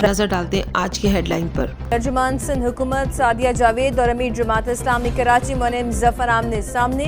नजर डालते हैं आज की हेडलाइन पर। तर्जुमान सिंध हुकूमत सादिया जावेद और अमीर जमात इस्लामी कराची मुनीम जफर आमने सामने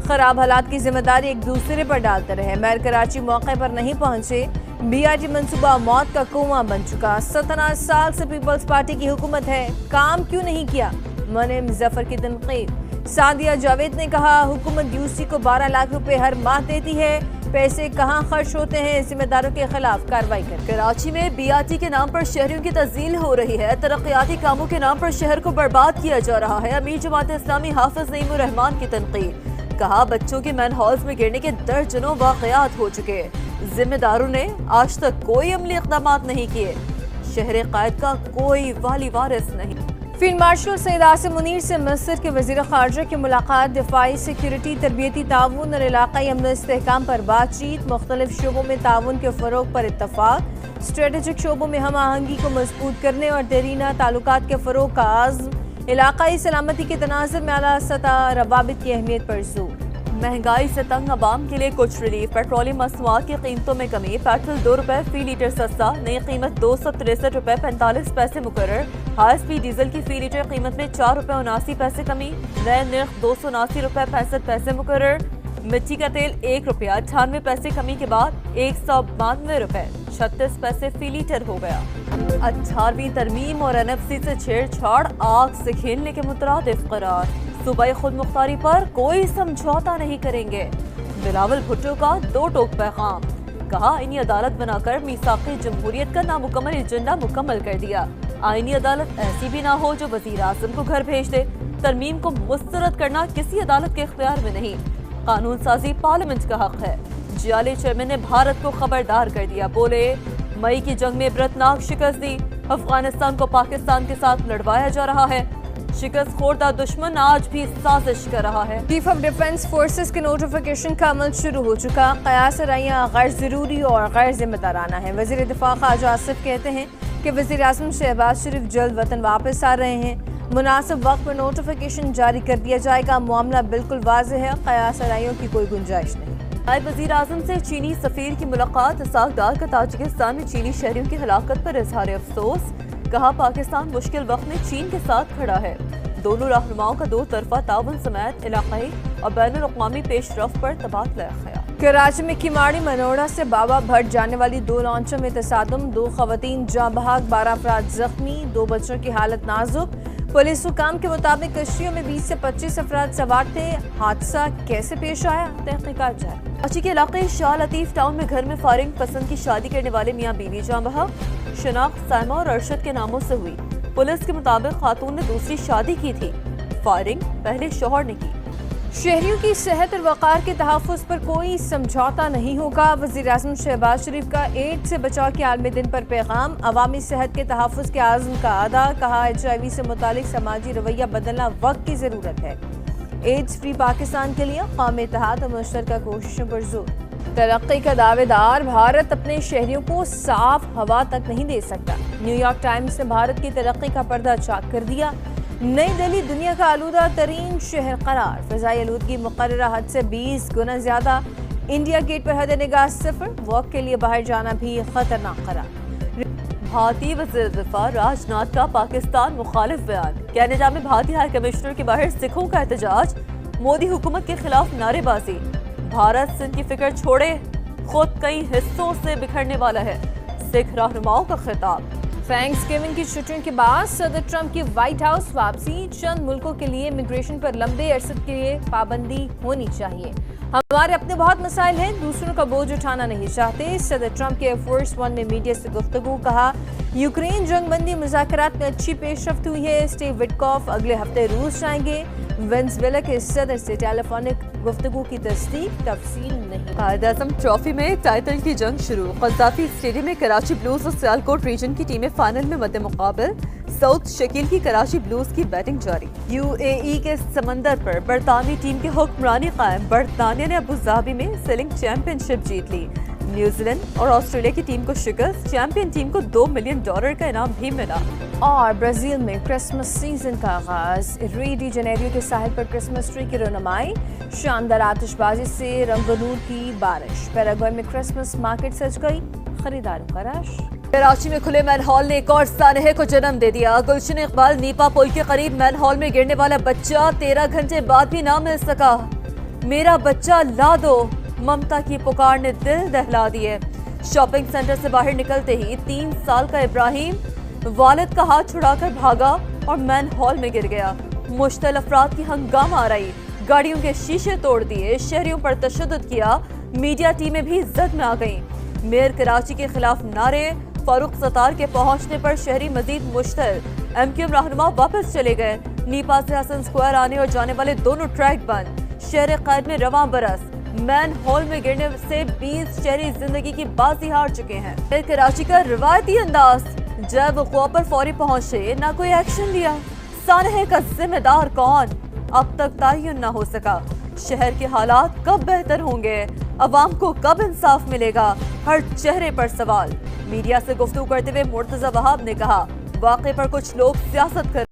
खराब हालात की जिम्मेदारी एक दूसरे पर डालते रहे। मेयर कराची मौके पर नहीं पहुंचे। BRT मंसूबा मौत का कुआं बन चुका। 17 साल से पीपल्स पार्टी की हुकूमत है, काम क्यों नहीं किया? मुनीम जफर की तनकीद। सादिया जावेद ने कहा हुकूमत यूसी को 12 लाख रुपए हर माह देती है, पैसे कहाँ खर्च होते हैं, जिम्मेदारों के खिलाफ कार्रवाई कर। कराची में BRT के नाम पर शहरियों की तज़लील हो रही है। तरक्याती कामों के नाम पर शहर को बर्बाद किया जा रहा है। अमीर जमात इस्लामी हाफिज नईमुर रहमान की तनकीद। कहा बच्चों के मैन हॉल्स में गिरने के दर्जनों वाक़यात हो चुके, जिम्मेदारों ने आज तक कोई अमली इक़दामात नहीं किए। शहर क़ायद का कोई वाली वारिस नहीं। फील्ड मार्शल सैयद आसिम मुनीर से मिस्र के वज़ीर ख़ारजा की मुलाकात। दिफाई, सिक्योरिटी, तरबियती ताउन और इलाक़ाई अमन इस्तेहकाम पर बातचीत। मुख्तलिफ शोबों में ताउन के फ़रोग़ पर इत्तफ़ाक़। स्ट्रेटेजिक शोबों में हम आहंगी को मज़बूत करने और देरीना ताल्लुकात के फ़रोग़ का आज़्म। इलाक़ाई सलामती के तनाज़ुर में आला सतह रवाबित की अहमियत पर ज़ोर। महंगाई से तंग अवाम के लिए कुछ रिलीफ। पेट्रोलियम मसनूआत की कीमतों में कमी। पेट्रोल 2 रुपए फी लीटर सस्ता। नई कीमत 263 रुपए 45 पैसे मुकर्रर। हाई स्पीड डीजल की फी लीटर कीमत में 4 रुपए 79 पैसे कमी। नए निर्ख 279 रुपए 65 पैसे मुकर्रर। मिट्टी का तेल 1 रुपया 98 पैसे कमी के बाद 192 रुपए 36 पैसे फी लीटर हो गया। 18वीं तरमीम और NFC से छेड़छाड़ आग से खेलने के मुतरादिफ करार। सूबाई खुद मुख्तारी पर कोई समझौता नहीं करेंगे। बिलावल भुट्टो का 2 टोक पैगाम। कहा आईनी अदालत बनाकर मीसाक़े जमहूरियत का नामुकम्मल एजेंडा मुकम्मल कर दिया। आईनी अदालत ऐसी भी ना हो जो वज़ीर आज़म को घर भेज दे। तरमीम को मुस्तरद करना किसी अदालत के इख्तियार में नहीं, कानून साजी पार्लियामेंट का हक है। जियाली चेयरमैन ने भारत को खबरदार कर दिया। बोले मई की जंग में इबरतनाक शिकस्त दी। अफगानिस्तान को पाकिस्तान के साथ लड़वाया जा रहा है। शिकस्त खोरदा दुश्मन आज भी साजिश कर रहा है। चीफ ऑफ डिफेंस फोर्सेस के नोटिफिकेशन का अमल शुरू हो चुका। कयास रैया गैर ज़रूरी और गैर जिम्मेदाराना है। वज़ीर दिफा ख्वाजा आसिफ कहते हैं कि वज़ीर आज़म शहबाज शरीफ जल्द वतन वापस आ रहे हैं। मुनासिब वक्त पर नोटिफिकेशन जारी कर दिया जाएगा। मामला बिल्कुल वाज़ेह है, कयास रैयों की कोई गुंजाइश नहीं। नायब वज़ीर आज़म से चीनी सफ़ीर की मुलाकात। सागदार का ताजिकिस्तान में चीनी शहरियों की हलाकत पर इज़हार अफसोस। कहा पाकिस्तान मुश्किल वक्त में चीन के साथ खड़ा है। दोनों रहनुमाओं का 2 तरफा ताउन समेत इलाक़ाई और बैनुल अक़वामी पेशरफ़्त पर तबादला ख्याल। कराची में किमाड़ी मनोड़ा से बाबा भट जाने वाली 2 लॉन्चों में तसादुम। 2 ख़वातीन जाँ बहक, 12 अफराद जख्मी। 2 बच्चों की हालत नाजुक। पुलिस हुकाम के मुताबिक कश्तियों में 20 से 25 अफराद सवार थे। हादसा कैसे पेश आया, तहकीकात जारी। कराची के इलाके शाह लतीफ़ टाउन में घर में फायरिंग पसंद की शादी करने वाले मियाँ बीवी जाँ बहक। शनाख्त साइमा और अरशद के नामों से हुई। पुलिस के मुताबिक खातून ने दूसरी शादी की थी। फायरिंग पहले शौहर ने की। शहरियों की सेहत और वक़ार के तहफ़्फ़ुज़ पर कोई समझौता नहीं होगा। वज़ीर आज़म शहबाज शरीफ का एड्स से बचाव के आलमी दिन पर पैगाम। अवामी सेहत के तहफ़्फ़ुज़ के आज़म का अदा। कहा HIV से मुतालिक समाजी रवैया बदलना वक्त की ज़रूरत है। एड्स फ्री पाकिस्तान के लिए कौमी इत्तेहाद और मुश्तरका कोशिशों पर जोर। तरक्की का दावेदार भारत अपने शहरियों को साफ हवा तक नहीं दे सकता। न्यूयॉर्क टाइम्स ने भारत की तरक्की का पर्दा चाक कर दिया। नई दिल्ली दुनिया का आलूदा तरीन शहर करार। फ़िज़ाई आलूदगी मुक़र्ररा हद से 20 गुना ज़्यादा। इंडिया गेट पर हद निगाह 0। वॉक के लिए बाहर जाना भी खतरनाक करार। भारतीय वज़ीर दिफा राजनाथ का पाकिस्तान मुखालिफ बयान। कनाडा में भारतीय हाई कमिश्नर के बाहर सिखों का एहतजाज। मोदी हुकूमत के खिलाफ नारेबाजी। भारत सिंध की फिक्र छोड़े, खुद कई हिस्सों से बिखरने वाला है। सिख रहनुमाओं का खिताब। थैंक्सगिविंग की छुट्टियों के बाद सदर ट्रंप की व्हाइट हाउस वापसी। चंद मुल्कों के लिए इमिग्रेशन पर लंबे अरसे के लिए पाबंदी होनी चाहिए। हमारे अपने बहुत मसाइल हैं, दूसरों का बोझ उठाना नहीं चाहते। सदर ट्रंप के एयरफोर्स 1 में मीडिया से गुफ्तगू। कहा यूक्रेन जंगबंदी मुज़ाकरात में अच्छी पेशरफ्त हुई है। स्टीव विटकॉफ अगले हफ्ते रूस जाएंगे। वेनेज़ुएला के सदर से टेलीफोनिक गुफ्तगू की तस्दीक, तफसील नहीं। कायद-ए-आज़म ट्रॉफी में टाइटल की जंग शुरू। क़ज़्ज़ाफ़ी स्टेडियम में कराची ब्लूज और सियालकोट रीजन की टीमें फाइनल में मद्दे मुकाबिल। साउथ शकील की कराची ब्लूज की बैटिंग जारी। UAE के समंदर पर बरतानवी टीम की हुक्मरानी कायम। बरतानिया ने अबू धाबी में सेलिंग चैंपियनशिप जीत ली। न्यूजीलैंड और ऑस्ट्रेलिया की टीम को शिकस्त। चैंपियन टीम को $2 मिलियन का इनाम भी मिला। और ब्राजील में क्रिसमस सीजन का आगाज। रियो डी जनेरियो के साहिल पर क्रिसमस ट्री की रोनमाई। शानदार आतिशबाजी से रंगनूर की बारिश। पैराग्वे में क्रिसमस मार्केट सज गई, खरीदारों का रश। कराची में खुले मैन हॉल ने एक और सानहे को जन्म दे दिया। गुलशन इकबाल नीपा पुल के करीब मैन हॉल में गिरने वाला बच्चा 13 घंटे बाद भी ना मिल सका। मेरा बच्चा ला दो, ममता की पुकार ने दिल दहला दिए। शॉपिंग सेंटर से बाहर निकलते ही 3 साल का इब्राहिम वालिद का हाथ छुड़ाकर भागा और मैन हॉल में गिर गया। मुश्तल अफराद की हंगामा आराई, गाड़ियों के शीशे तोड़ दिए, शहरियों पर तशद्दुद किया। मीडिया टीमें भी जद में आ गईं। मेयर कराची के खिलाफ नारे, फारूक सत्तार के पहुंचने पर शहरी मजीद मुश्तल। एमक्यूएम रहनुमा वापस चले गए। नीपा से हसन स्क्वायर आने और जाने वाले दोनों ट्रैक बंद। शहर कैद में रवां बरस। मैन हॉल में गिरने से 20 शहरी जिंदगी की बाजी हार चुके हैं। मेयर कराची का रिवायती अंदाज, जब वक़ुआ पर फौरी पहुंचे ना कोई एक्शन लिया। सानहे का जिम्मेदार कौन, अब तक तायन न हो सका। शहर के हालात कब बेहतर होंगे, अवाम को कब इंसाफ मिलेगा, हर चेहरे पर सवाल। मीडिया से गुफ्तगू करते हुए मुर्तजा वहाब ने कहा, वाक़े पर कुछ लोग सियासत कर